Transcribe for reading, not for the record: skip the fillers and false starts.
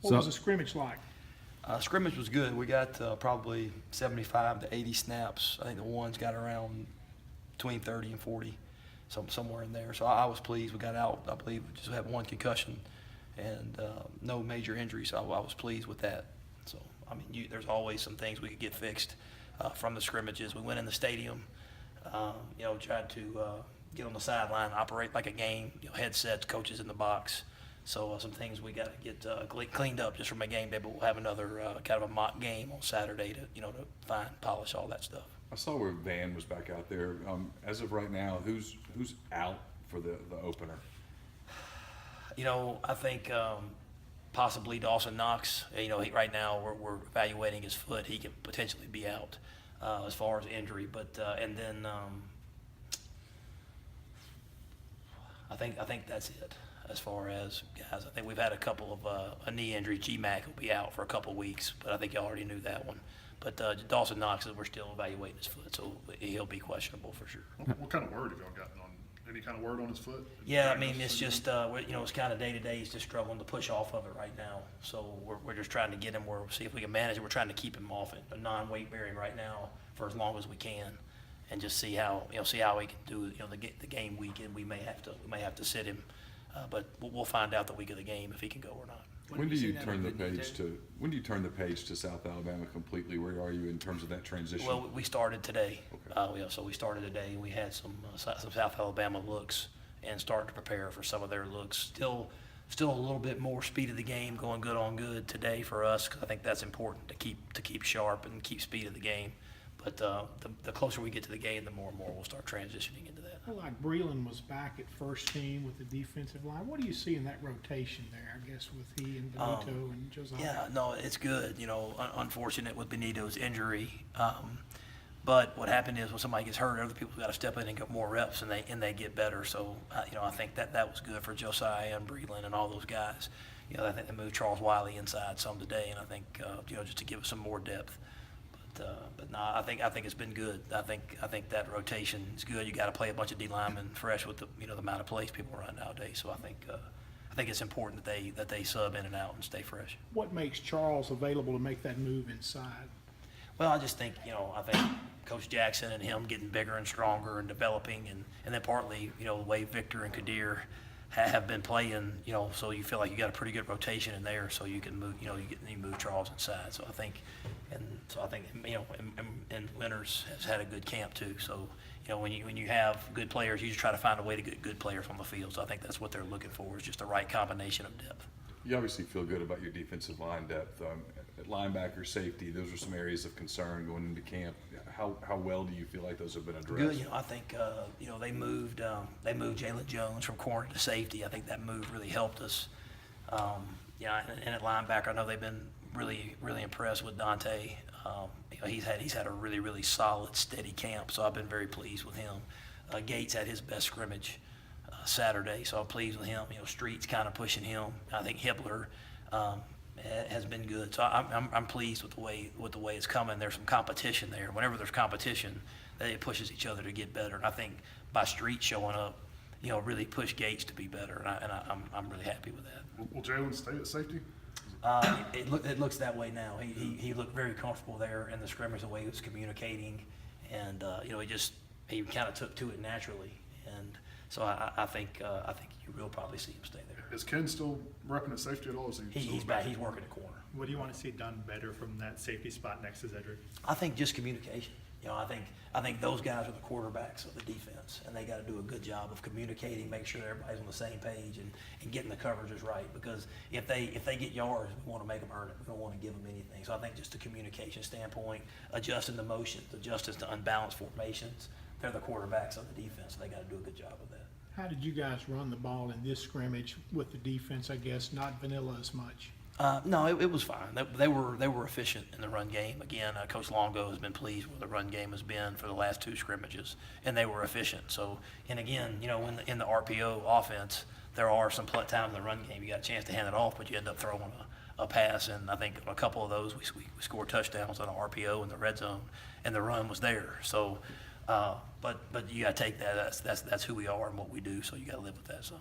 What was the scrimmage like? Scrimmage was good. We got probably 75 to 80 snaps. I think the ones got around between 30 and 40, somewhere in there. So I was pleased. We got out, I believe, we just had one concussion and no major injuries. So I was pleased with that. So, I mean, there's always some things we could get fixed from the scrimmages. We went in the stadium, tried to get on the sideline, operate like a game, headsets, coaches in the box. So some things we got to get cleaned up just from a game day, but we'll have another kind of a mock game on Saturday to fine polish all that stuff. I saw where Van was back out there. As of right now, who's out for the opener? I think possibly Dawson Knox. Right now we're evaluating his foot. He could potentially be out as far as injury, but and then I think that's it. As far as guys, I think we've had a couple of a knee injury. G-Mac will be out for a couple of weeks, but I think you already knew that one. But Dawson Knox, we're still evaluating his foot, so he'll be questionable for sure. What kind of word have y'all gotten on? Any kind of word on his foot? Yeah, I mean, it's just it's kind of day to day. He's just struggling to push off of it right now. So we're just trying to get him where we'll see if we can manage it. We're trying to keep him off it, a non-weight bearing right now for as long as we can, and just see how he can do. The game week, and we may have to sit him. But we'll find out the week of the game if he can go or not. When do you turn the page to South Alabama completely? Where are you in terms of that transition? Well, we started today. Okay. So we started today, and we had some South Alabama looks and started to prepare for some of their looks. Still a little bit more speed of the game, going good on good today for us, because I think that's important to keep sharp and keep speed of the game. But the closer we get to the game, the more and more we'll start transitioning into that. Well, like Breland was back at first team with the defensive line. What do you see in that rotation there, I guess, with he and Benito and Josiah? Yeah, no, it's good. Unfortunate with Benito's injury. But what happened is when somebody gets hurt, other people got to step in and get more reps, and they get better. So, I think that was good for Josiah and Breland and all those guys. I think they moved Charles Wiley inside some today, and I think, just to give us some more depth. But no, I think it's been good. I think that rotation is good. You got to play a bunch of D linemen fresh with the amount of plays people run nowadays. So I think it's important that they sub in and out and stay fresh. What makes Charles available to make that move inside? Well, I just think I think Coach Jackson and him getting bigger and stronger and developing, and then partly the way Victor and Kadir have been playing, so you feel like you got a pretty good rotation in there, so you can move, you move Charles inside. So I think, and Winters has had a good camp too. So when you have good players, you just try to find a way to get good players on the field. So I think that's what they're looking for, is just the right combination of depth. You obviously feel good about your defensive line depth. At linebacker, safety, those are some areas of concern going into camp. How well do you feel like those have been addressed? Good. I think they moved Jalen Jones from corner to safety. I think that move really helped us. And at linebacker, I know they've been really impressed with Dante. He's had a really solid, steady camp. So I've been very pleased with him. Gates had his best scrimmage Saturday, so I'm pleased with him. Street's kind of pushing him. I think Hibbler has been good. So I'm pleased with the way it's coming. There's some competition there. Whenever there's competition, it pushes each other to get better. And I think by Street showing up, really push Gates to be better. And I'm really happy with that. Will Jalen stay at safety? It looks that way now. He looked very comfortable there in the scrimmage, the way he was communicating, and he kind of took to it naturally. And so I think you will probably see him stay there. Is Ken still repping at safety at all? He's back. He's working the corner. What do you want to see done better from that safety spot next to Zedrick? I think just communication. I think those guys are the quarterbacks of the defense, and they got to do a good job of communicating, make sure everybody's on the same page, and getting the coverages right. Because if they get yards, we want to make them earn it. We don't want to give them anything. So I think just the communication standpoint, adjusting the motions, adjusting to unbalanced formations, they're the quarterbacks of the defense, and they got to do a good job of that. How did you guys run the ball in this scrimmage with the defense, I guess, not vanilla as much? No, it was fine. They were efficient in the run game. Again, Coach Longo has been pleased with the run game has been for the last two scrimmages, and they were efficient. So, and again, in the RPO offense, there are some times in the run game you got a chance to hand it off, but you end up throwing a pass. And I think a couple of those we scored touchdowns on an RPO in the red zone, and the run was there. So, but you got to take that. That's who we are and what we do. So you got to live with that. So.